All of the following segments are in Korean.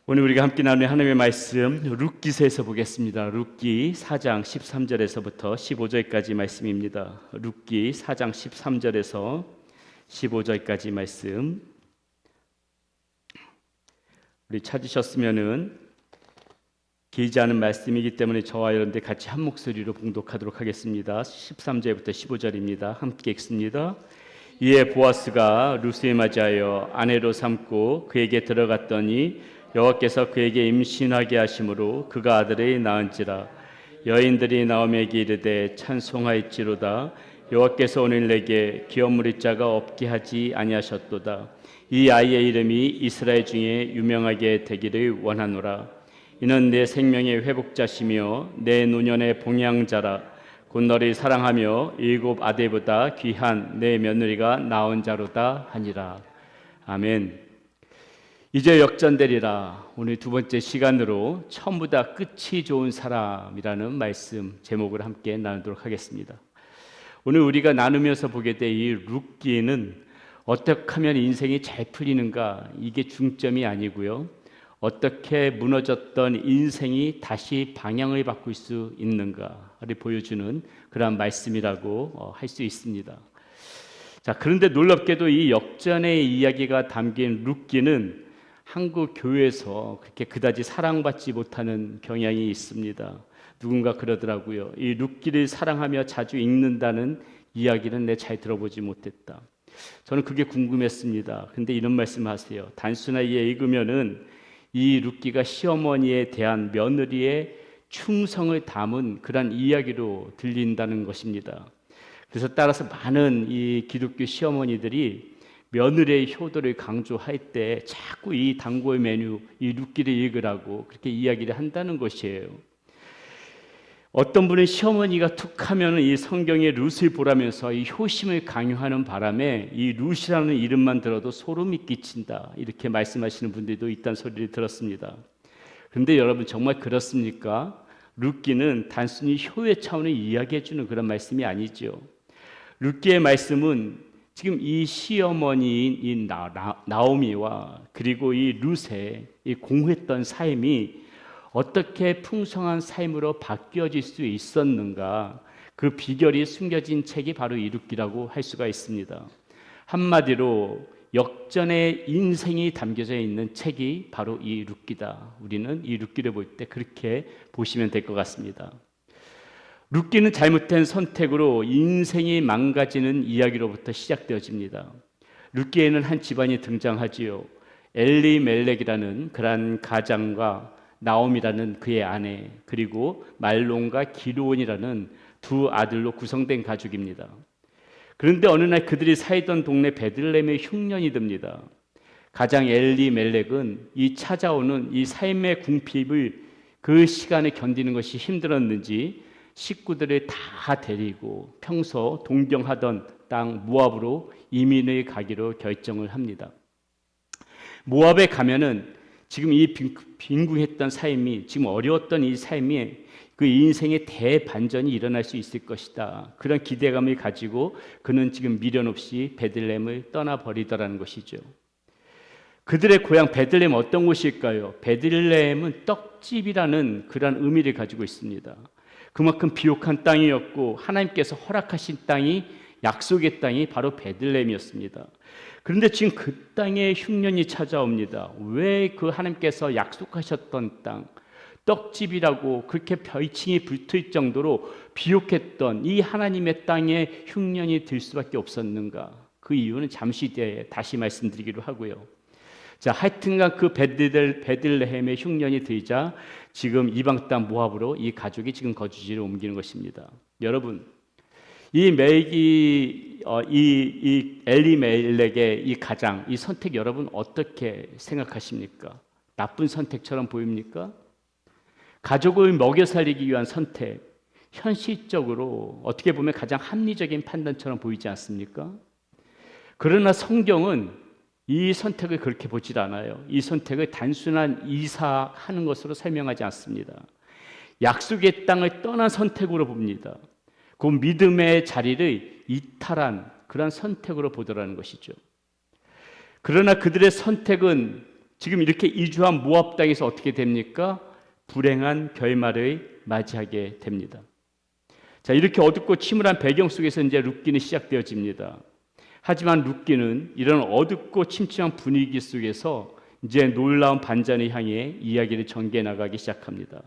오늘 우리가 함께 나누는 하나님의 말씀 룻기서에서 보겠습니다. 룻기 4장 13절에서부터 15절까지 말씀입니다. 룻기 4장 13절에서 15절까지 말씀. 우리 찾으셨으면은 길지 않은 말씀이기 때문에 저와 여러분들 같이 한 목소리로 봉독하도록 하겠습니다. 13절부터 15절입니다. 함께 읽습니다. 이에 보아스가 룻을 맞이하여 아내로 삼고 그에게 들어갔더니 여호와께서 그에게 임신하게 하심으로 그가 아들을 낳은지라. 여인들이 나오미에게 이르되 찬송하였지로다. 여호와께서 오늘 내게 기업물의 자가 없게 하지 아니하셨도다. 이 아이의 이름이 이스라엘 중에 유명하게 되기를 원하노라. 이는 내 생명의 회복자시며 내 노년의 봉양자라. 곧 너를 사랑하며 7 아들보다 귀한 내 며느리가 낳은 자로다 하니라. 아멘. 이제 역전되리라. 오늘 두 번째 시간으로 처음보다 끝이 좋은 사람이라는 말씀 제목을 함께 나누도록 하겠습니다. 오늘 우리가 나누면서 보게 될 이 룻기는 어떻게 하면 인생이 잘 풀리는가, 이게 중점이 아니고요, 어떻게 무너졌던 인생이 다시 방향을 바꿀 수 있는가를 보여주는 그런 말씀이라고 할 수 있습니다. 자, 그런데 놀랍게도 이 역전의 이야기가 담긴 룻기는 한국 교회에서 그렇게 그다지 사랑받지 못하는 경향이 있습니다. 누군가 그러더라고요. 이 룻기를 사랑하며 자주 읽는다는 이야기는 내 잘 들어보지 못했다. 저는 그게 궁금했습니다. 근데 이런 말씀하세요. 단순하게 읽으면은 이 룻기가 시어머니에 대한 며느리의 충성을 담은 그런 이야기로 들린다는 것입니다. 그래서 따라서 많은 이 기독교 시어머니들이 며느리의 효도를 강조할 때 자꾸 이 단골 메뉴, 이 룻기를 읽으라고 그렇게 이야기를 한다는 것이에요. 어떤 분은 시어머니가 툭 하면 이 성경에 룻을 보라면서 이 효심을 강요하는 바람에 이 룻이라는 이름만 들어도 소름이 끼친다, 이렇게 말씀하시는 분들도 있다는 소리를 들었습니다. 그런데 여러분, 정말 그렇습니까? 룻기는 단순히 효의 차원을 이야기해주는 그런 말씀이 아니죠. 룻기의 말씀은 지금 이 시어머니인 이 나오미와 그리고 이 룻의 이 공했던 삶이 어떻게 풍성한 삶으로 바뀌어질 수 있었는가, 그 비결이 숨겨진 책이 바로 이 룻기라고 할 수가 있습니다. 한마디로 역전의 인생이 담겨져 있는 책이 바로 이 룻기다. 우리는 이 룻기를 볼 때 그렇게 보시면 될 것 같습니다. 룻기는 잘못된 선택으로 인생이 망가지는 이야기로부터 시작되어집니다. 룻기에는 한 집안이 등장하지요. 엘리멜렉이라는 그런 가장과 나옴이라는 그의 아내, 그리고 말론과 기르온이라는 두 아들로 구성된 가족입니다. 그런데 어느 날 그들이 살던 동네 베들레헴에 흉년이 듭니다. 가장 엘리멜렉은 이 찾아오는 이 삶의 궁핍을 그 시간에 견디는 것이 힘들었는지 식구들을 다 데리고 평소 동경하던 땅 모압으로 이민을 가기로 결정을 합니다. 모압에 가면은 지금 이 빈궁했던 삶이, 지금 어려웠던 이 삶이, 그 인생의 대반전이 일어날 수 있을 것이다, 그런 기대감을 가지고 그는 지금 미련 없이 베들레헴을 떠나버리더라는 것이죠. 그들의 고향 베들레헴 어떤 곳일까요? 베들레헴은 떡집이라는 그런 의미를 가지고 있습니다. 그만큼 비옥한 땅이었고 하나님께서 허락하신 땅이, 약속의 땅이 바로 베들레헴이었습니다. 그런데 지금 그 땅에 흉년이 찾아옵니다. 왜 그 하나님께서 약속하셨던 땅, 떡집이라고 그렇게 별칭이 붙을 정도로 비옥했던 이 하나님의 땅에 흉년이 들 수밖에 없었는가? 그 이유는 잠시 뒤에 다시 말씀드리기로 하고요. 자, 하여튼간 그 베들레헴의 흉년이 들자 지금 이방 땅 모압으로 이 가족이 지금 거주지를 옮기는 것입니다. 여러분, 이 엘리멜렉의 이 가장, 이 선택 여러분 어떻게 생각하십니까? 나쁜 선택처럼 보입니까? 가족을 먹여 살리기 위한 선택, 현실적으로 어떻게 보면 가장 합리적인 판단처럼 보이지 않습니까? 그러나 성경은 이 선택을 그렇게 보질 않아요. 이 선택을 단순한 이사하는 것으로 설명하지 않습니다. 약속의 땅을 떠난 선택으로 봅니다. 그 믿음의 자리를 이탈한 그런 선택으로 보더라는 것이죠. 그러나 그들의 선택은 지금 이렇게 이주한 모압 땅에서 어떻게 됩니까? 불행한 결말을 맞이하게 됩니다. 자, 이렇게 어둡고 침울한 배경 속에서 이제 룻기는 시작되어집니다. 하지만 룻기는 이런 어둡고 침침한 분위기 속에서 이제 놀라운 반전을 향해 이야기를 전개해 나가기 시작합니다.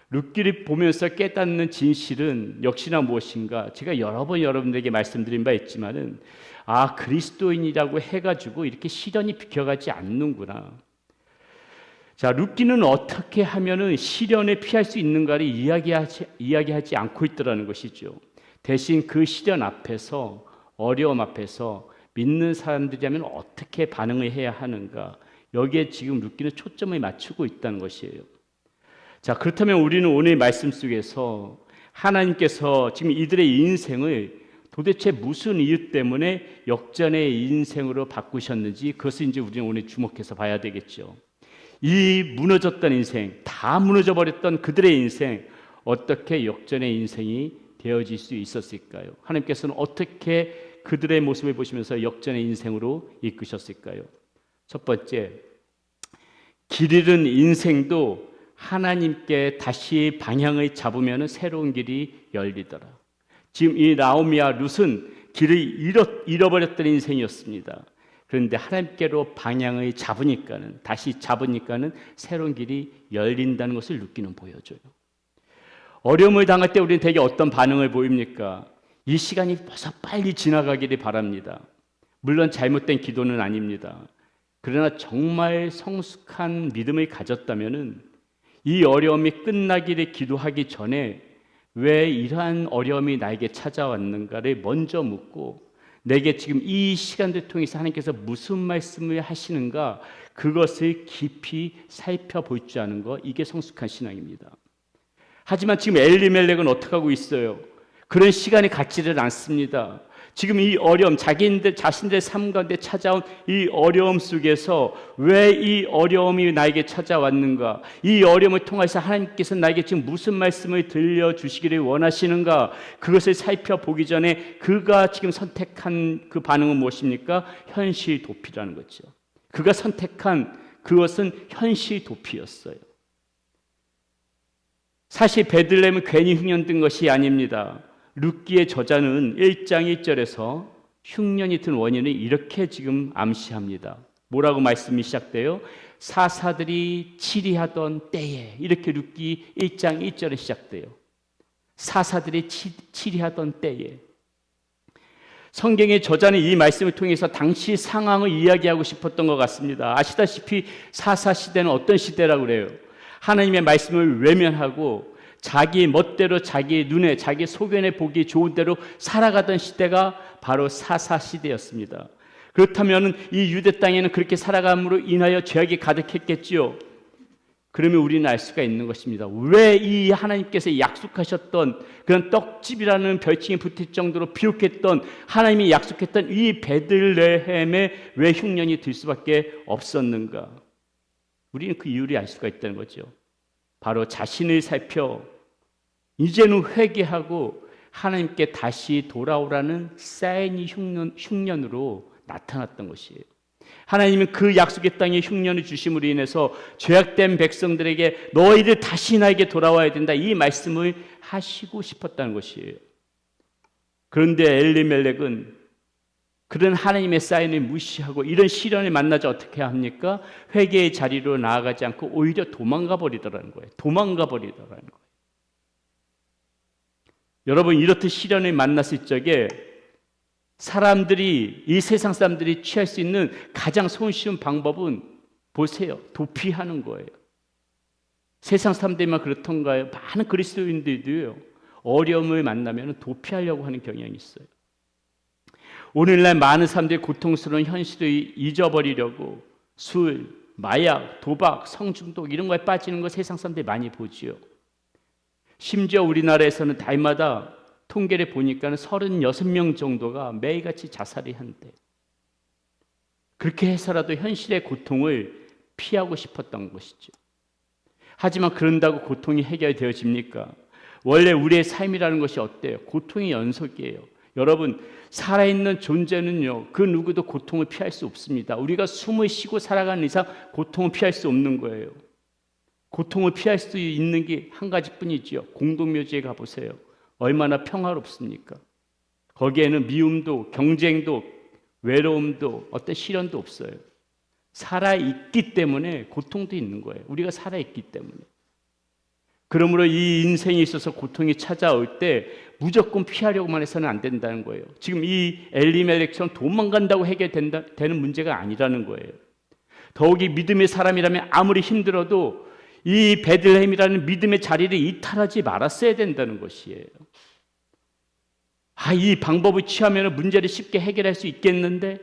룻기를 보면서 깨닫는 진실은 역시나 무엇인가? 제가 여러 번 여러분들에게 말씀드린 바 있지만은 그리스도인이라고 해가지고 이렇게 시련이 비켜가지 않는구나. 자, 룻기는 어떻게 하면은 시련을 피할 수 있는가를 이야기하지 않고 있더라는 것이죠. 대신 그 시련 앞에서, 어려움 앞에서 믿는 사람들이라면 어떻게 반응을 해야 하는가, 여기에 지금 룻기는 초점을 맞추고 있다는 것이에요. 자, 그렇다면 우리는 오늘 말씀 속에서 하나님께서 지금 이들의 인생을 도대체 무슨 이유 때문에 역전의 인생으로 바꾸셨는지, 그것을 이제 우리는 오늘 주목해서 봐야 되겠죠. 이 무너졌던 인생, 다 무너져 버렸던 그들의 인생, 어떻게 역전의 인생이 되어질 수 있었을까요? 하나님께서는 어떻게 그들의 모습을 보시면서 역전의 인생으로 이끄셨을까요? 첫 번째, 길 잃은 인생도 하나님께 다시 방향을 잡으면 새로운 길이 열리더라. 지금 이 나오미와 룻은 길을 잃어버렸던 인생이었습니다. 그런데 하나님께로 방향을 다시 잡으니까는 새로운 길이 열린다는 것을 룻기는 보여줘요. 어려움을 당할 때 우리는 대개 어떤 반응을 보입니까? 이 시간이 벌써 빨리 지나가기를 바랍니다. 물론 잘못된 기도는 아닙니다. 그러나 정말 성숙한 믿음을 가졌다면은 이 어려움이 끝나기를 기도하기 전에 왜 이러한 어려움이 나에게 찾아왔는가를 먼저 묻고, 내게 지금 이 시간들 통해서 하나님께서 무슨 말씀을 하시는가, 그것을 깊이 살펴볼 줄 아는 것, 이게 성숙한 신앙입니다. 하지만 지금 엘리멜렉은 어떻게 하고 있어요? 그런 시간이 갖지를 않습니다. 지금 이 어려움, 자신들의 삶 가운데 찾아온 이 어려움 속에서 왜 이 어려움이 나에게 찾아왔는가, 이 어려움을 통해서 하나님께서 나에게 지금 무슨 말씀을 들려주시기를 원하시는가, 그것을 살펴보기 전에 그가 지금 선택한 그 반응은 무엇입니까? 현실 도피라는 거죠. 그가 선택한 그것은 현실 도피였어요. 사실 베들레헴은 괜히 흉년 든 것이 아닙니다. 룻기의 저자는 1장 1절에서 흉년이 든 원인을 이렇게 지금 암시합니다. 뭐라고 말씀이 시작돼요? 사사들이 치리하던 때에, 이렇게 룻기 1장 1절에 시작돼요. 사사들이 치리하던 때에. 성경의 저자는 이 말씀을 통해서 당시 상황을 이야기하고 싶었던 것 같습니다. 아시다시피 사사 시대는 어떤 시대라고 그래요? 하나님의 말씀을 외면하고 자기 멋대로 자기 눈에, 자기 소견에 보기 좋은 대로 살아가던 시대가 바로 사사 시대였습니다. 그렇다면 이 유대 땅에는 그렇게 살아감으로 인하여 죄악이 가득했겠지요. 그러면 우리는 알 수가 있는 것입니다. 왜 이 하나님께서 약속하셨던 그런 떡집이라는 별칭이 붙을 정도로 비옥했던, 하나님이 약속했던 이 베들레헴에 왜 흉년이 들 수밖에 없었는가? 우리는 그 이유를 알 수가 있다는 거죠. 바로 자신을 살펴 이제는 회개하고 하나님께 다시 돌아오라는 사인이 흉년으로 나타났던 것이에요. 하나님은 그 약속의 땅에 흉년을 주심으로 인해서 죄악된 백성들에게 너희들 다시 나에게 돌아와야 된다, 이 말씀을 하시고 싶었다는 것이에요. 그런데 엘리멜렉은 그런 하나님의 사인을 무시하고 이런 시련을 만나자 어떻게 합니까? 회개의 자리로 나아가지 않고 오히려 도망가 버리더라는 거예요. 여러분, 이렇듯 시련을 만났을 적에 이 세상 사람들이 취할 수 있는 가장 손쉬운 방법은 보세요. 도피하는 거예요. 세상 사람들만 그렇던가요? 많은 그리스도인들도요, 어려움을 만나면 도피하려고 하는 경향이 있어요. 오늘날 많은 사람들이 고통스러운 현실을 잊어버리려고 술, 마약, 도박, 성중독 이런 거에 빠지는 거 세상 사람들이 많이 보지요. 심지어 우리나라에서는 달마다 통계를 보니까 36명 정도가 매일같이 자살을 한대. 그렇게 해서라도 현실의 고통을 피하고 싶었던 것이죠. 하지만 그런다고 고통이 해결되어집니까? 원래 우리의 삶이라는 것이 어때요? 고통의 연속이에요. 여러분, 살아있는 존재는요, 그 누구도 고통을 피할 수 없습니다. 우리가 숨을 쉬고 살아가는 이상 고통을 피할 수 없는 거예요. 고통을 피할 수 있는 게 한 가지뿐이지요. 공동묘지에 가보세요. 얼마나 평화롭습니까? 거기에는 미움도, 경쟁도, 외로움도, 어떤 시련도 없어요. 살아있기 때문에 고통도 있는 거예요. 우리가 살아있기 때문에. 그러므로 이 인생에 있어서 고통이 찾아올 때 무조건 피하려고만 해서는 안 된다는 거예요. 지금 이 엘리멜렉처럼 도망간다고 해결되는 문제가 아니라는 거예요. 더욱이 믿음의 사람이라면 아무리 힘들어도 이 베들레헴이라는 믿음의 자리를 이탈하지 말았어야 된다는 것이에요. 이 방법을 취하면 문제를 쉽게 해결할 수 있겠는데,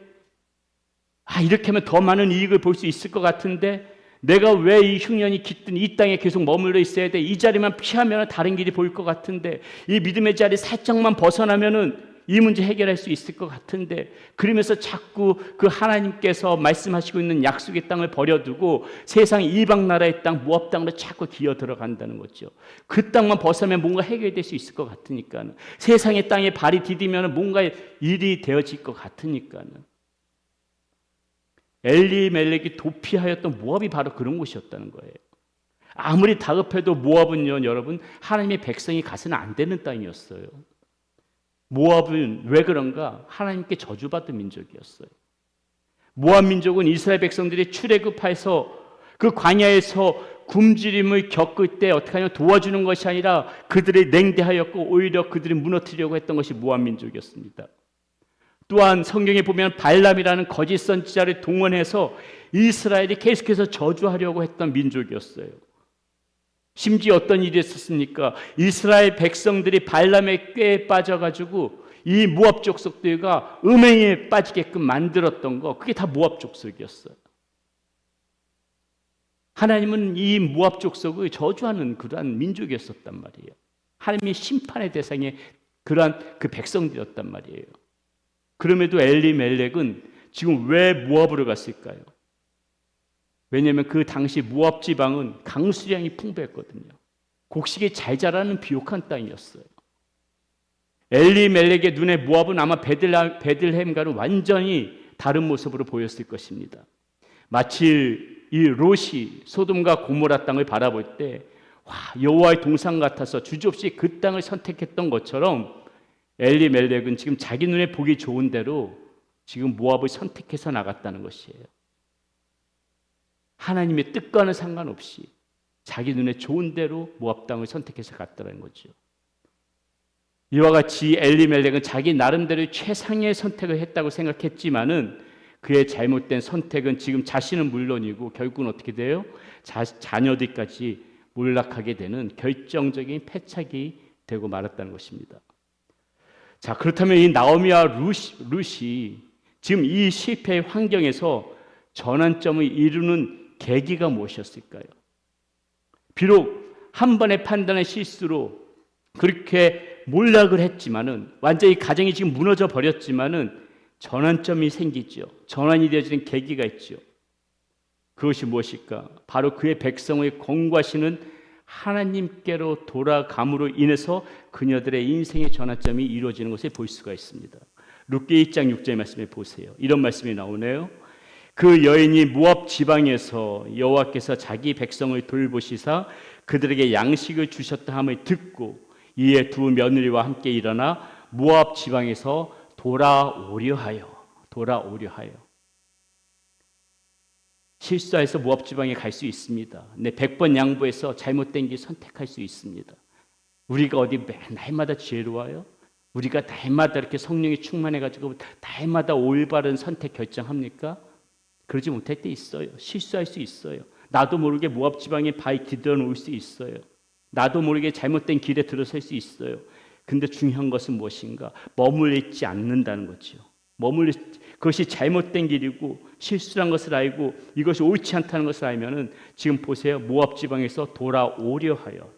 이렇게 하면 더 많은 이익을 볼 수 있을 것 같은데, 내가 왜 이 흉년이 깃든 이 땅에 계속 머물러 있어야 돼? 이 자리만 피하면 다른 길이 보일 것 같은데, 이 믿음의 자리 살짝만 벗어나면은 이 문제 해결할 수 있을 것 같은데, 그러면서 자꾸 그 하나님께서 말씀하시고 있는 약속의 땅을 버려두고 세상 이방 나라의 땅, 모압 땅으로 자꾸 기어 들어간다는 거죠. 그 땅만 벗어나면 뭔가 해결될 수 있을 것 같으니까는, 세상의 땅에 발이 디디면 뭔가 일이 되어질 것 같으니까는. 엘리멜렉이 도피하였던 모압이 바로 그런 곳이었다는 거예요. 아무리 다급해도 모압은요, 여러분, 하나님의 백성이 가서는 안 되는 땅이었어요. 모압은 왜 그런가? 하나님께 저주받은 민족이었어요. 모압 민족은 이스라엘 백성들이 출애굽해서 그 광야에서 굶주림을 겪을 때 어떻게 하냐면 도와주는 것이 아니라 그들이 냉대하였고 오히려 그들이 무너뜨리려고 했던 것이 모압 민족이었습니다. 또한 성경에 보면 발람이라는 거짓 선지자를 동원해서 이스라엘이 계속해서 저주하려고 했던 민족이었어요. 심지어 어떤 일이 있었습니까? 이스라엘 백성들이 발람의 꾀에 빠져가지고 이 모압 족속들과 음행에 빠지게끔 만들었던 거, 그게 다 모압 족속이었어요. 하나님은 이 모압 족속을 저주하는 그러한 민족이었었단 말이에요. 하나님의 심판의 대상에 그러한 그 백성들이었단 말이에요. 그럼에도 엘리멜렉은 지금 왜 모압으로 갔을까요? 왜냐하면 그 당시 모압 지방은 강수량이 풍부했거든요. 곡식이 잘 자라는 비옥한 땅이었어요. 엘리멜렉의 눈에 모압은 아마 베들레헴과는 완전히 다른 모습으로 보였을 것입니다. 마치 이 롯이 소돔과 고모라 땅을 바라볼 때 여호와의 동상 같아서 주저없이 그 땅을 선택했던 것처럼 엘리멜렉은 지금 자기 눈에 보기 좋은 대로 지금 모압을 선택해서 나갔다는 것이에요. 하나님의 뜻과는 상관없이 자기 눈에 좋은 대로 모압 땅을 선택해서 갔다는 거죠. 이와 같이 엘리멜렉은 자기 나름대로 최상의 선택을 했다고 생각했지만은 그의 잘못된 선택은 지금 자신은 물론이고 결국은 어떻게 돼요? 자녀들까지 몰락하게 되는 결정적인 패착이 되고 말았다는 것입니다. 자, 그렇다면 이 나오미와 룻이 지금 이 실패의 환경에서 전환점을 이루는 계기가 무엇이었을까요? 비록 한 번의 판단의 실수로 그렇게 몰락을 했지만은 완전히 가정이 지금 무너져 버렸지만은 전환점이 생기죠. 전환이 되어지는 계기가 있죠. 그것이 무엇일까? 바로 그의 백성의 권고하시는 하나님께로 돌아감으로 인해서 그녀들의 인생의 전환점이 이루어지는 것을 볼 수가 있습니다. 룻기 1장 6절 말씀에 보세요. 이런 말씀이 나오네요. 그 여인이 모압 지방에서 여호와께서 자기 백성을 돌보시사 그들에게 양식을 주셨다 함을 듣고 이에 두 며느리와 함께 일어나 모압 지방에서 돌아오려 하여. 실수해서 모압 지방에 갈 수 있습니다. 내 100번 양보해서 잘못된 길 선택할 수 있습니다. 우리가 어디 날마다 지혜로워요? 우리가 날마다 이렇게 성령이 충만해가지고 날마다 올바른 선택 결정합니까? 그러지 못할 때 있어요. 실수할 수 있어요. 나도 모르게 모압 지방에 발 디뎌 놓을 수 있어요. 나도 모르게 잘못된 길에 들어설 수 있어요. 근데 중요한 것은 무엇인가? 머물지 않는다는 거죠. 그것이 잘못된 길이고 실수한 것을 알고 이것이 옳지 않다는 것을 알면은 지금 보세요. 모압 지방에서 돌아오려 하여.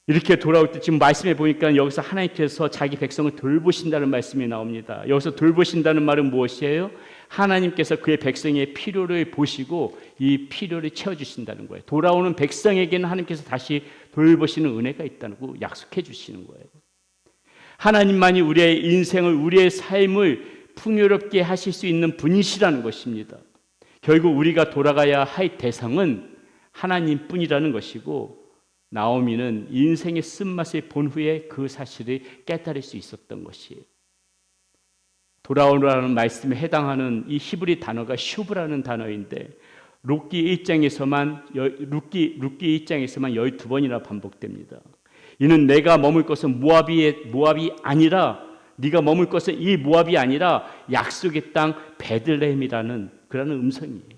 이렇게 돌아올 때 지금 말씀해 보니까 여기서 하나님께서 자기 백성을 돌보신다는 말씀이 나옵니다. 여기서 돌보신다는 말은 무엇이에요? 하나님께서 그의 백성의 필요를 보시고 이 필요를 채워주신다는 거예요. 돌아오는 백성에게는 하나님께서 다시 돌보시는 은혜가 있다는 거 약속해 주시는 거예요. 하나님만이 우리의 인생을, 우리의 삶을 풍요롭게 하실 수 있는 분이시라는 것입니다. 결국 우리가 돌아가야 할 대상은 하나님뿐이라는 것이고, 나오미는 인생의 쓴맛을 본 후에 그 사실을 깨달을 수 있었던 것이에요. 돌아오라는 말씀에 해당하는 이 히브리 단어가 슈브라는 단어인데, 룻기 1장에서만 12번이나 반복됩니다. 이는 내가 머물 것은 모압이 아니라, 네가 머물 것은 이 모압이 아니라 약속의 땅 베들레헴이라는 그런 음성이에요.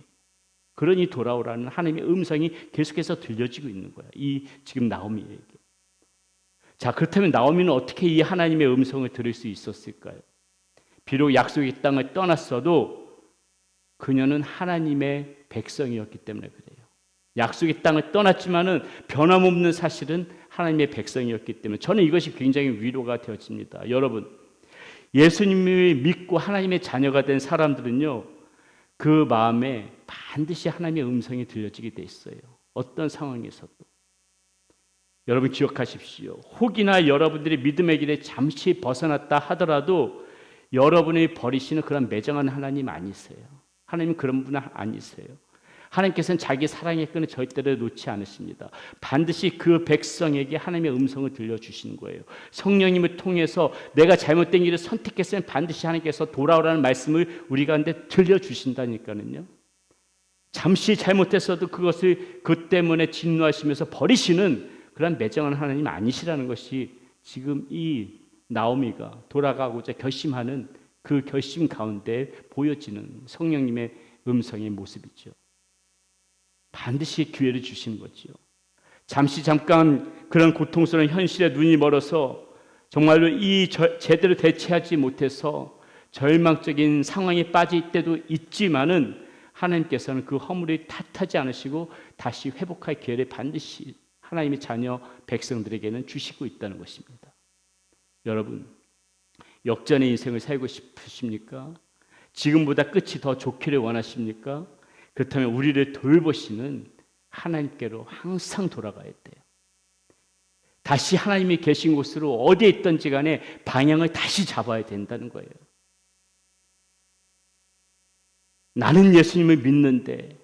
그러니 돌아오라는 하나님의 음성이 계속해서 들려지고 있는 거야, 이 지금 나오미에게. 자, 그렇다면 나오미는 어떻게 이 하나님의 음성을 들을 수 있었을까요? 비록 약속의 땅을 떠났어도 그녀는 하나님의 백성이었기 때문에 그래요. 약속의 땅을 떠났지만은 변함없는 사실은 하나님의 백성이었기 때문에 저는 이것이 굉장히 위로가 되어집니다. 여러분, 예수님을 믿고 하나님의 자녀가 된 사람들은요, 그 마음에 반드시 하나님의 음성이 들려지게 돼 있어요. 어떤 상황에서도. 여러분 기억하십시오. 혹이나 여러분들이 믿음의 길에 잠시 벗어났다 하더라도 여러분이 버리시는 그런 매정한 하나님 아니세요. 하나님은 그런 분 아니세요. 하나님께서는 자기 사랑의 끈을 절대로 놓지 않으십니다. 반드시 그 백성에게 하나님의 음성을 들려주시는 거예요. 성령님을 통해서 내가 잘못된 길을 선택했으면 반드시 하나님께서 돌아오라는 말씀을 우리 가운데 들려주신다니까요. 잠시 잘못했어도 그것을 그 때문에 진노하시면서 버리시는 그런 매정한 하나님 아니시라는 것이 지금 이 나오미가 돌아가고자 결심하는 그 결심 가운데 보여지는 성령님의 음성의 모습이죠. 반드시 기회를 주시는 거죠. 잠깐 그런 고통스러운 현실에 눈이 멀어서 정말로 제대로 대처하지 못해서 절망적인 상황에 빠질 때도 있지만은 하나님께서는 그 허물을 탓하지 않으시고 다시 회복할 기회를 반드시 하나님의 자녀 백성들에게는 주시고 있다는 것입니다. 여러분, 역전의 인생을 살고 싶으십니까? 지금보다 끝이 더 좋기를 원하십니까? 그렇다면 우리를 돌보시는 하나님께로 항상 돌아가야 돼요. 다시 하나님이 계신 곳으로 어디에 있든지 간에 방향을 다시 잡아야 된다는 거예요. 나는 예수님을 믿는데,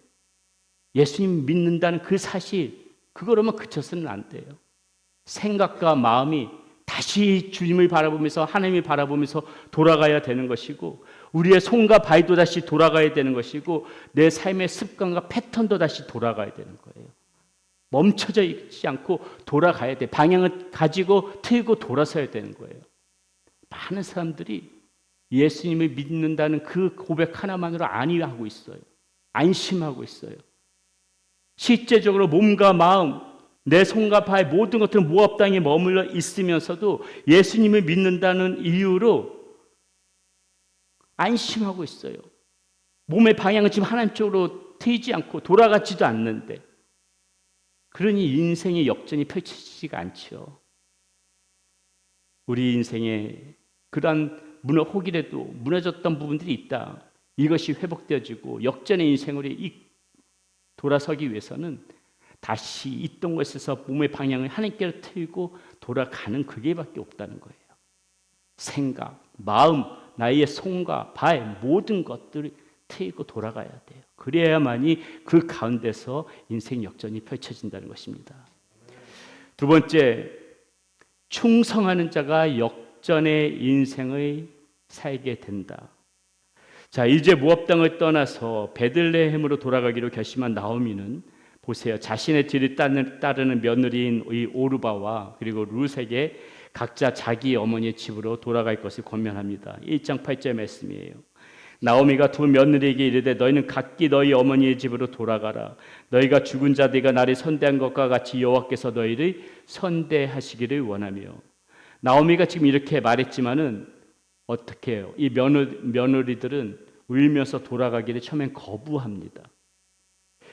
예수님 믿는다는 그 사실, 그거로만 그쳐서는 안 돼요. 생각과 마음이 다시 주님을 바라보면서, 하나님을 바라보면서 돌아가야 되는 것이고, 우리의 손과 발도 다시 돌아가야 되는 것이고, 내 삶의 습관과 패턴도 다시 돌아가야 되는 거예요. 멈춰져 있지 않고 돌아가야 돼. 방향을 가지고 틀고 돌아서야 되는 거예요. 많은 사람들이 예수님을 믿는다는 그 고백 하나만으로 안위하고 있어요. 안심하고 있어요. 실제적으로 몸과 마음, 내 손과 발 모든 것들은 모압 땅에 머물러 있으면서도 예수님을 믿는다는 이유로 안심하고 있어요. 몸의 방향은 지금 하나님 쪽으로 트이지 않고 돌아가지도 않는데, 그러니 인생의 역전이 펼쳐지지가 않죠. 우리 인생에 그러한 혹이라도 무너졌던 부분들이 있다. 이것이 회복되어지고 역전의 인생으로 돌아서기 위해서는 다시 있던 곳에서 몸의 방향을 하나님께로 틀고 돌아가는 그게밖에 없다는 거예요. 생각, 마음, 나의 손과 발 모든 것들을 틀고 돌아가야 돼요. 그래야만이 그 가운데서 인생 역전이 펼쳐진다는 것입니다. 두 번째, 충성하는 자가 역전의 인생을 살게 된다. 자, 이제 모압 땅을 떠나서 베들레헴으로 돌아가기로 결심한 나오미는 보세요. 자신의 뒤를 따르는 며느리인 이 오르바와 그리고 룻에게 각자 자기 어머니의 집으로 돌아갈 것을 권면합니다. 1장 8절 말씀이에요. 나오미가 두 며느리에게 이르되 너희는 각기 너희 어머니의 집으로 돌아가라. 너희가 죽은 자들과 나를 선대한 것과 같이 여호와께서 너희를 선대하시기를 원하며. 나오미가 지금 이렇게 말했지만은 어떻게 해요? 이 며느리들은 울면서 돌아가기를 처음엔 거부합니다.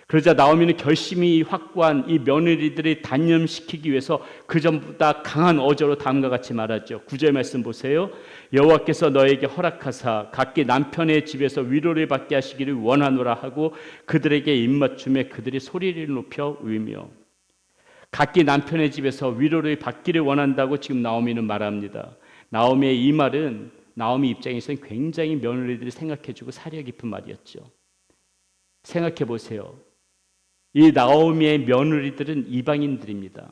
그러자 나오미는 결심이 확고한 이 며느리들을 단념시키기 위해서 그 전보다 강한 어조로 다음과 같이 말하죠. 9절 말씀 보세요. 여호와께서 너에게 허락하사 각기 남편의 집에서 위로를 받게 하시기를 원하노라 하고 그들에게 입맞춤에 그들이 소리를 높여 울며. 각기 남편의 집에서 위로를 받기를 원한다고 지금 나오미는 말합니다. 나오미의 이 말은 나오미 입장에서는 굉장히 며느리들이 생각해주고 사려 깊은 말이었죠. 생각해 보세요. 이 나오미의 며느리들은 이방인들입니다.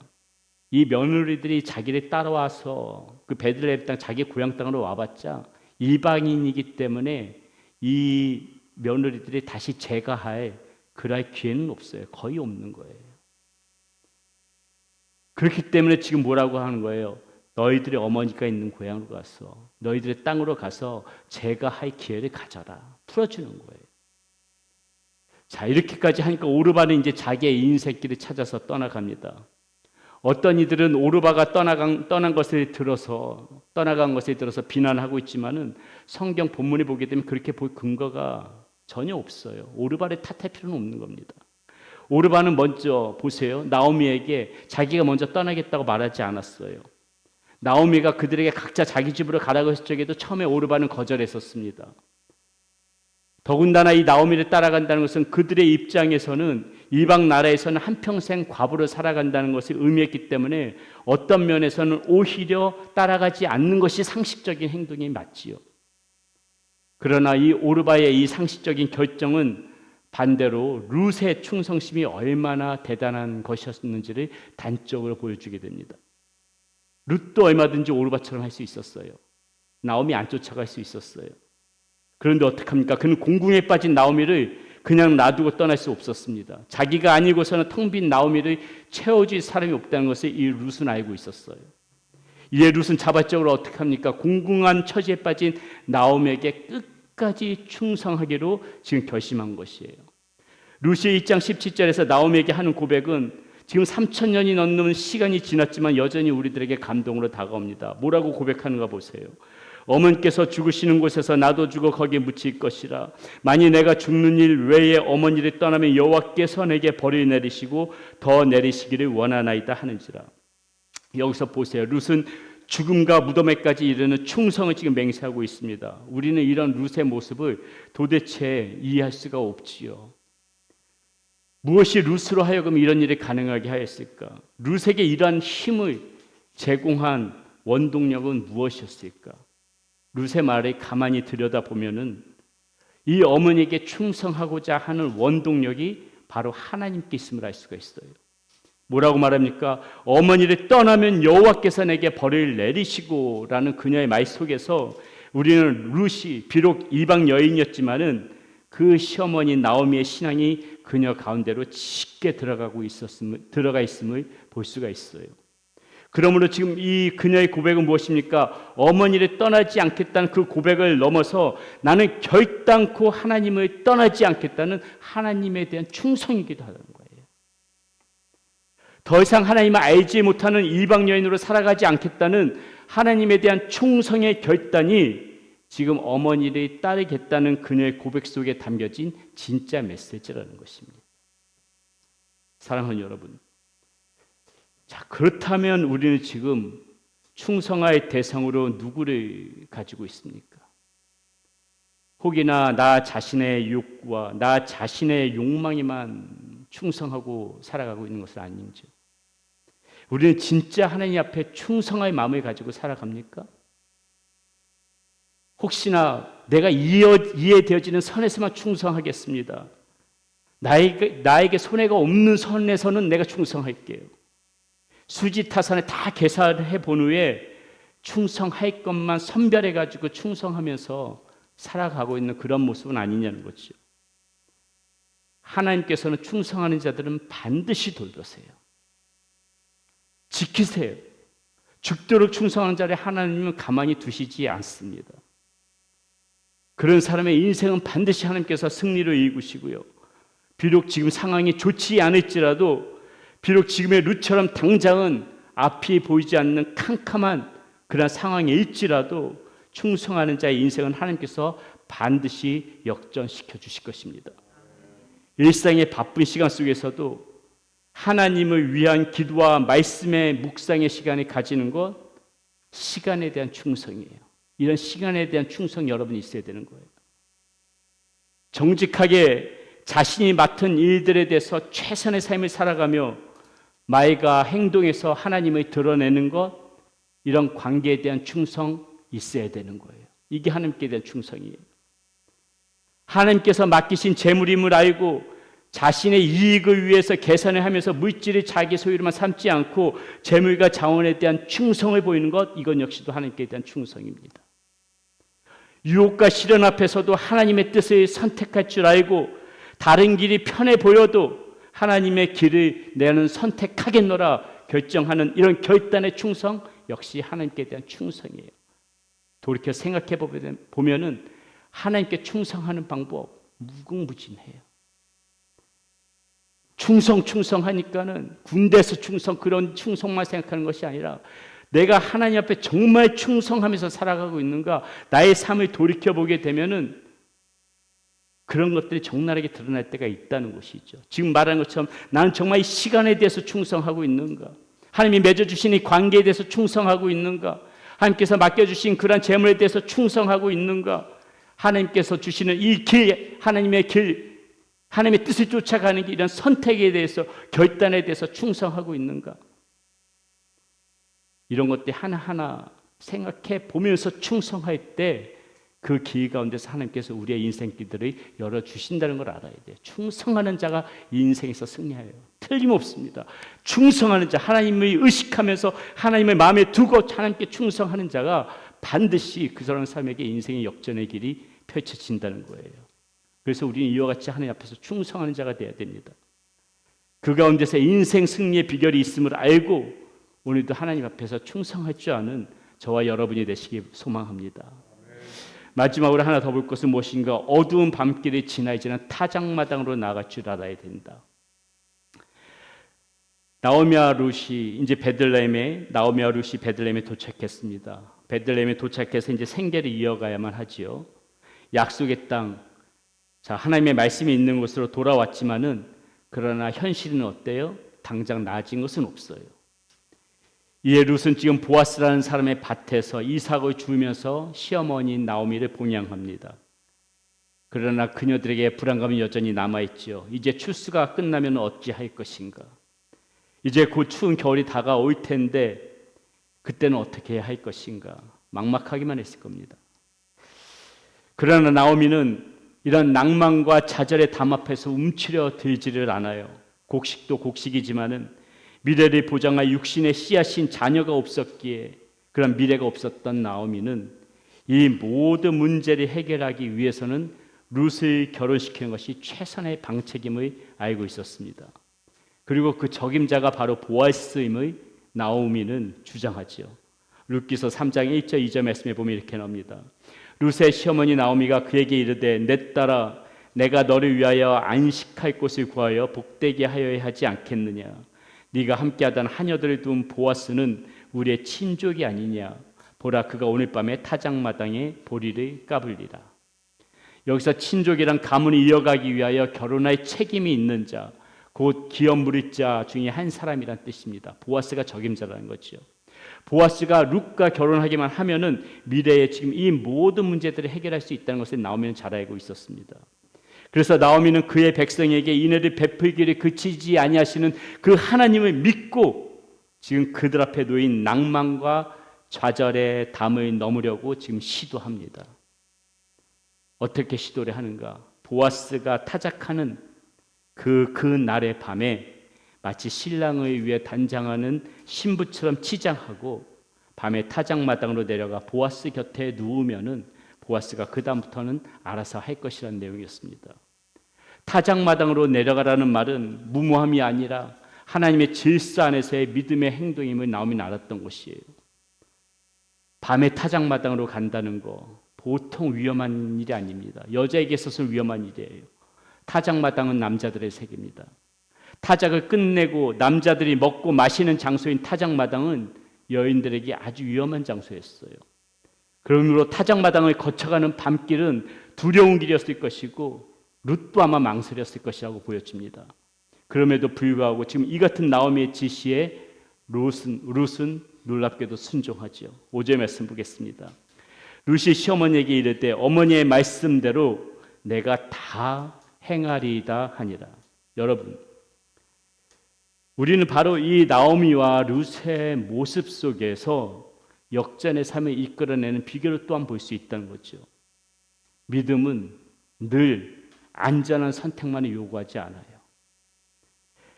이 며느리들이 자기를 따라와서 그 베들레헴 땅 자기 고향 땅으로 와봤자 이방인이기 때문에 이 며느리들이 다시 제가할 그럴 기회는 없어요. 거의 없는 거예요. 그렇기 때문에 지금 뭐라고 하는 거예요? 너희들의 어머니가 있는 고향으로 가서 너희들의 땅으로 가서 제가할 기회를 가져라. 풀어주는 거예요. 자, 이렇게까지 하니까 오르바는 이제 자기의 인생길을 찾아서 떠나갑니다. 어떤 이들은 오르바가 떠난 것을 들어서 비난하고 있지만은 성경 본문에 보게 되면 그렇게 볼 근거가 전혀 없어요. 오르바를 탓할 필요는 없는 겁니다. 오르바는 먼저 보세요. 나오미에게 자기가 먼저 떠나겠다고 말하지 않았어요. 나오미가 그들에게 각자 자기 집으로 가라고 했을 적에도 처음에 오르바는 거절했었습니다. 더군다나 이 나오미를 따라간다는 것은 그들의 입장에서는 이방 나라에서는 한평생 과부로 살아간다는 것을 의미했기 때문에 어떤 면에서는 오히려 따라가지 않는 것이 상식적인 행동이 맞지요. 그러나 이 오르바의 이 상식적인 결정은 반대로 룻의 충성심이 얼마나 대단한 것이었는지를 단적으로 보여주게 됩니다. 룻도 얼마든지 오르바처럼 할 수 있었어요. 나오미 안 쫓아갈 수 있었어요. 그런데 어떡합니까? 그는 공궁에 빠진 나오미를 그냥 놔두고 떠날 수 없었습니다. 자기가 아니고서는 텅 빈 나오미를 채워줄 사람이 없다는 것을 이 룻은 알고 있었어요. 이에 룻은 자발적으로 어떡합니까? 공궁한 처지에 빠진 나오미에게 끝까지 충성하기로 지금 결심한 것이에요. 룻이 1장 17절에서 나오미에게 하는 고백은 지금 3,000년이 넘는 시간이 지났지만 여전히 우리들에게 감동으로 다가옵니다. 뭐라고 고백하는가 보세요. 어머니께서 죽으시는 곳에서 나도 죽어 거기에 묻힐 것이라. 만일 내가 죽는 일 외에 어머니를 떠나면 여호와께서 내게 벌을 내리시고 더 내리시기를 원하나이다 하는지라. 여기서 보세요. 룻은 죽음과 무덤에까지 이르는 충성을 지금 맹세하고 있습니다. 우리는 이런 룻의 모습을 도대체 이해할 수가 없지요. 무엇이 룻으로 하여금 이런 일을 가능하게 하였을까? 룻에게 이러한 힘을 제공한 원동력은 무엇이었을까? 룻의 말을 가만히 들여다보면은 이 어머니에게 충성하고자 하는 원동력이 바로 하나님께 있음을 알 수가 있어요. 뭐라고 말합니까? 어머니를 떠나면 여호와께서 내게 벌을 내리시고라는 그녀의 말 속에서 우리는 룻이 비록 이방 여인이었지만은 그 시어머니 나오미의 신앙이 그녀 가운데로 짙게 들어가 있음을 볼 수가 있어요. 그러므로 지금 이 그녀의 고백은 무엇입니까? 어머니를 떠나지 않겠다는 그 고백을 넘어서 나는 결단코 하나님을 떠나지 않겠다는 하나님에 대한 충성이기도 하다는 거예요. 더 이상 하나님을 알지 못하는 이방 여인으로 살아가지 않겠다는 하나님에 대한 충성의 결단이 지금 어머니를 따르겠다는 그녀의 고백 속에 담겨진 진짜 메시지라는 것입니다. 사랑하는 여러분, 자, 그렇다면 우리는 지금 충성할 대상으로 누구를 가지고 있습니까? 혹이나 나 자신의 욕구와 나 자신의 욕망에만 충성하고 살아가고 있는 것은 아닌지요? 우리는 진짜 하나님 앞에 충성할 마음을 가지고 살아갑니까? 혹시나 내가 이해되어지는 선에서만 충성하겠습니다. 나에게 손해가 없는 선에서는 내가 충성할게요. 수지타산에 다 계산해 본 후에 충성할 것만 선별해가지고 충성하면서 살아가고 있는 그런 모습은 아니냐는 거죠. 하나님께서는 충성하는 자들은 반드시 돌보세요. 지키세요. 죽도록 충성하는 자를 하나님은 가만히 두시지 않습니다. 그런 사람의 인생은 반드시 하나님께서 승리로 이루시고요. 비록 지금 상황이 좋지 않을지라도 비록 지금의 룻처럼 당장은 앞이 보이지 않는 캄캄한 그런 상황에 있지라도 충성하는 자의 인생은 하나님께서 반드시 역전시켜 주실 것입니다. 일상의 바쁜 시간 속에서도 하나님을 위한 기도와 말씀의 묵상의 시간을 가지는 것, 시간에 대한 충성이에요. 이런 시간에 대한 충성 여러분이 있어야 되는 거예요. 정직하게 자신이 맡은 일들에 대해서 최선의 삶을 살아가며 말과 행동에서 하나님을 드러내는 것, 이런 관계에 대한 충성 있어야 되는 거예요. 이게 하나님께 대한 충성이에요. 하나님께서 맡기신 재물임을 알고 자신의 이익을 위해서 계산을 하면서 물질을 자기 소유로만 삼지 않고 재물과 자원에 대한 충성을 보이는 것, 이건 역시도 하나님께 대한 충성입니다. 유혹과 시련 앞에서도 하나님의 뜻을 선택할 줄 알고 다른 길이 편해 보여도 하나님의 길을 내는 선택하겠노라 결정하는 이런 결단의 충성, 역시 하나님께 대한 충성이에요. 돌이켜 생각해 보면은 하나님께 충성하는 방법 무궁무진해요. 충성하니까는 군대에서 그런 충성만 생각하는 것이 아니라 내가 하나님 앞에 정말 충성하면서 살아가고 있는가, 나의 삶을 돌이켜보게 되면은 그런 것들이 적나라하게 드러날 때가 있다는 것이죠. 지금 말하는 것처럼 나는 정말 이 시간에 대해서 충성하고 있는가, 하나님이 맺어주신 이 관계에 대해서 충성하고 있는가, 하나님께서 맡겨주신 그러한 재물에 대해서 충성하고 있는가, 하나님께서 주시는 이 길, 하나님의 길, 하나님의 뜻을 쫓아가는 길, 이런 선택에 대해서, 결단에 대해서 충성하고 있는가, 이런 것들 하나하나 생각해 보면서 충성할 때 그 길 가운데서 하나님께서 우리의 인생길들을 열어주신다는 걸 알아야 돼요. 충성하는 자가 인생에서 승리해요. 틀림없습니다. 충성하는 자, 하나님을 의식하면서 하나님을 마음에 두고 하나님께 충성하는 자가 반드시 그 사람 삶에게 인생의 역전의 길이 펼쳐진다는 거예요. 그래서 우리는 이와 같이 하나님 앞에서 충성하는 자가 되어야 됩니다. 그 가운데서 인생 승리의 비결이 있음을 알고 오늘도 하나님 앞에서 충성할 줄 아는 저와 여러분이 되시기 소망합니다. 마지막으로 하나 더 볼 것은 무엇인가? 어두운 밤길을 지나지는 타작마당으로 나아갈 줄 알아야 된다. 나오미와 룻이 이제 나오미와 룻이 베들레헴에 도착했습니다. 베들레헴에 도착해서 이제 생계를 이어가야만 하지요. 약속의 땅, 자, 하나님의 말씀이 있는 곳으로 돌아왔지만은 그러나 현실은 어때요? 당장 나아진 것은 없어요. 이에 룻은 지금 보아스라는 사람의 밭에서 이삭을 주면서 시어머니인 나오미를 봉양합니다. 그러나 그녀들에게 불안감이 여전히 남아있지요. 이제 추수가 끝나면 어찌할 것인가? 이제 곧 추운 겨울이 다가올 텐데 그때는 어떻게 해야 할 것인가? 막막하기만 했을 겁니다. 그러나 나오미는 이런 낭만과 좌절의 담 앞에서 움츠려 들지를 않아요. 곡식도 곡식이지만은 미래를 보장할 육신의 씨앗인 자녀가 없었기에, 그런 미래가 없었던 나오미는 이 모든 문제를 해결하기 위해서는 룻을 결혼시키는 것이 최선의 방책임을 알고 있었습니다. 그리고 그 적임자가 바로 보아스임을 나오미는 주장하지요. 룻기서 3장 1절 2절 말씀에 보면 이렇게 나옵니다. 룻의 시어머니 나오미가 그에게 이르되 내 딸아, 내가 너를 위하여 안식할 곳을 구하여 복되게 하여야 하지 않겠느냐? 네가 함께하던 하녀들을 둔 보아스는 우리의 친족이 아니냐? 보라, 그가 오늘 밤에 타작마당에 보리를 까불리라. 여기서 친족이란 가문을 이어가기 위하여 결혼할 책임이 있는 자, 곧 기업 물을 자 중에 한 사람이란 뜻입니다. 보아스가 적임자라는 거죠. 보아스가 룻과 결혼하기만 하면은 미래에 지금 이 모든 문제들을 해결할 수 있다는 것을 나오미는 잘 알고 있었습니다. 그래서 나오미는 그의 백성에게 인애를 베풀기를 그치지 아니하시는 그 하나님을 믿고 지금 그들 앞에 놓인 낭만과 좌절의 담을 넘으려고 지금 시도합니다. 어떻게 시도를 하는가? 보아스가 타작하는 그 날의 밤에 마치 신랑을 위해 단장하는 신부처럼 치장하고 밤에 타작마당으로 내려가 보아스 곁에 누우면은 보아스가 그 다음부터는 알아서 할 것이라는 내용이었습니다. 타작마당으로 내려가라는 말은 무모함이 아니라 하나님의 질서 안에서의 믿음의 행동임을 나오미는 알았던 것이에요. 밤에 타작마당으로 간다는 거 보통 위험한 일이 아닙니다. 여자에게 있어서는 위험한 일이에요. 타작마당은 남자들의 세계입니다. 타작을 끝내고 남자들이 먹고 마시는 장소인 타작마당은 여인들에게 아주 위험한 장소였어요. 그러므로 타작마당을 거쳐가는 밤길은 두려운 길이었을 것이고 룻도 아마 망설였을 것이라고 보여집니다. 그럼에도 불구하고 지금 이 같은 나오미의 지시에 룻은 놀랍게도 순종하지요. 5절 말씀 보겠습니다. 룻이 시어머니에게 이르되 어머니의 말씀대로 내가 다 행하리이다 하니라. 여러분, 우리는 바로 이 나오미와 룻의 모습 속에서 역전의 삶을 이끌어내는 비결을 또한 볼 수 있다는 거죠. 믿음은 늘 안전한 선택만을 요구하지 않아요.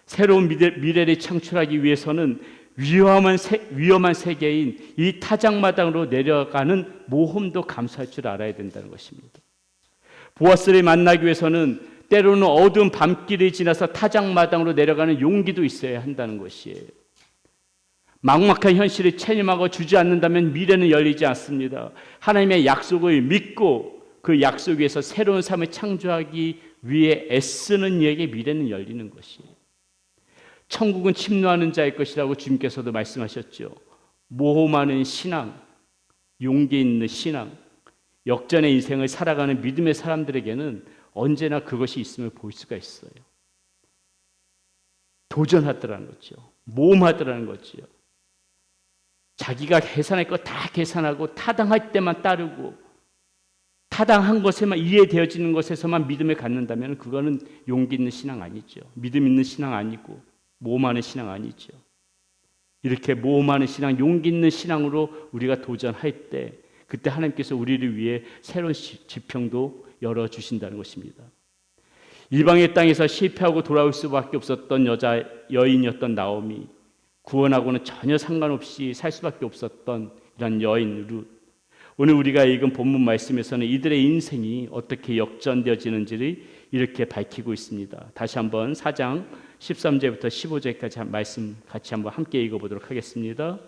새로운 미래를 창출하기 위해서는 위험한 세계인 이 타작마당으로 내려가는 모험도 감수할 줄 알아야 된다는 것입니다. 보아스를 만나기 위해서는 때로는 어두운 밤길을 지나서 타작마당으로 내려가는 용기도 있어야 한다는 것이에요. 막막한 현실을 체념하고 주지 않는다면 미래는 열리지 않습니다. 하나님의 약속을 믿고 그 약속 위에서 새로운 삶을 창조하기 위해 애쓰는 이에게 미래는 열리는 것이에요. 천국은 침노하는 자의 것이라고 주님께서도 말씀하셨죠. 모험하는 신앙, 용기 있는 신앙, 역전의 인생을 살아가는 믿음의 사람들에게는 언제나 그것이 있음을 볼 수가 있어요. 도전하더라는 거죠. 모험하더라는 거죠. 자기가 계산할 거 다 계산하고 타당할 때만 따르고 타당한 것에만 이해되어지는 것에서만 믿음을 갖는다면 그거는 용기 있는 신앙 아니죠. 믿음 있는 신앙 아니고 모험하는 신앙 아니죠. 이렇게 모험하는 신앙, 용기 있는 신앙으로 우리가 도전할 때 그때 하나님께서 우리를 위해 새로운 지평도 열어주신다는 것입니다. 이방의 땅에서 실패하고 돌아올 수밖에 없었던 여인이었던 나오미, 구원하고는 전혀 상관없이 살 수밖에 없었던 이런 여인 룻. 오늘 우리가 읽은 본문 말씀에서는 이들의 인생이 어떻게 역전되어지는지를 이렇게 밝히고 있습니다. 다시 한번 4장 13절부터 15절까지 말씀 같이 한번 함께 읽어보도록 하겠습니다.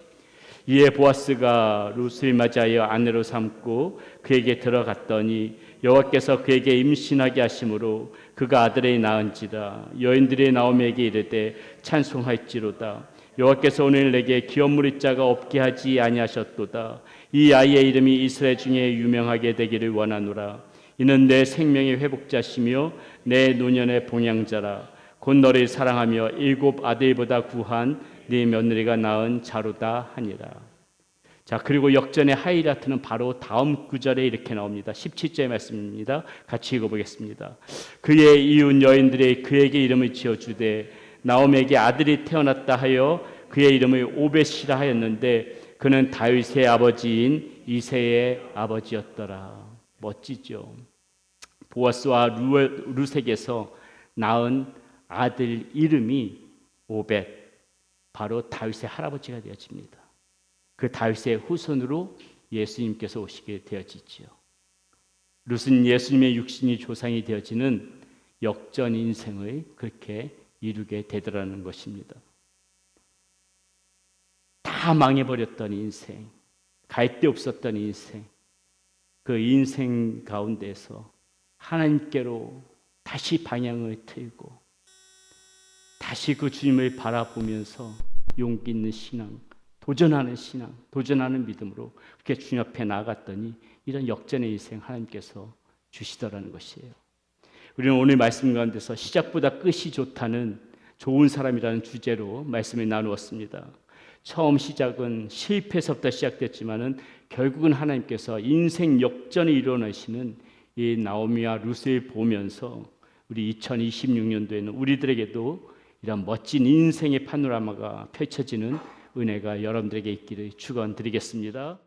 이에 보아스가 룻을 맞이하여 아내로 삼고 그에게 들어갔더니 여호와께서 그에게 임신하게 하심으로 그가 아들을 낳은지라. 여인들이 나오미에게 이르되 찬송할지로다. 여호와께서 오늘 내게 기업 무릴 자가 없게 하지 아니하셨도다. 이 아이의 이름이 이스라엘 중에 유명하게 되기를 원하노라. 이는 내 생명의 회복자시며 내 노년의 봉양자라. 곧 너를 사랑하며 7 아들보다 구한 네 며느리가 낳은 자로다 하니라. 자, 그리고 역전의 하이라이트는 바로 다음 구절에 이렇게 나옵니다. 17절 말씀입니다. 같이 읽어보겠습니다. 그의 이웃 여인들이 그에게 이름을 지어주되 나오미에게 아들이 태어났다 하여 그의 이름을 오벳이라 하였는데 그는 다윗의 아버지인 이새의 아버지였더라. 멋지죠. 보아스와 룻에게서 낳은 아들 이름이 오벳, 바로 다윗의 할아버지가 되어집니다. 그 다윗의 후손으로 예수님께서 오시게 되어지죠. 룻은 예수님의 육신이 조상이 되어지는 역전 인생을 그렇게 이루게 되더라는 것입니다. 다 망해버렸던 인생, 갈 데 없었던 인생, 그 인생 가운데서 하나님께로 다시 방향을 틀고 다시 그 주님을 바라보면서 용기 있는 신앙, 도전하는 신앙, 도전하는 믿음으로 그렇게 주님 앞에 나아갔더니 이런 역전의 인생 하나님께서 주시더라는 것이에요. 우리는 오늘 말씀 가운데서 시작보다 끝이 좋다는 좋은 사람이라는 주제로 말씀을 나누었습니다. 처음 시작은 실패에서부터 시작됐지만은 결국은 하나님께서 인생 역전을 이루어내시는 이 나오미와 룻을 보면서 우리 2026년도에는 우리들에게도 이런 멋진 인생의 파노라마가 펼쳐지는 은혜가 여러분들에게 있기를 축원드리겠습니다.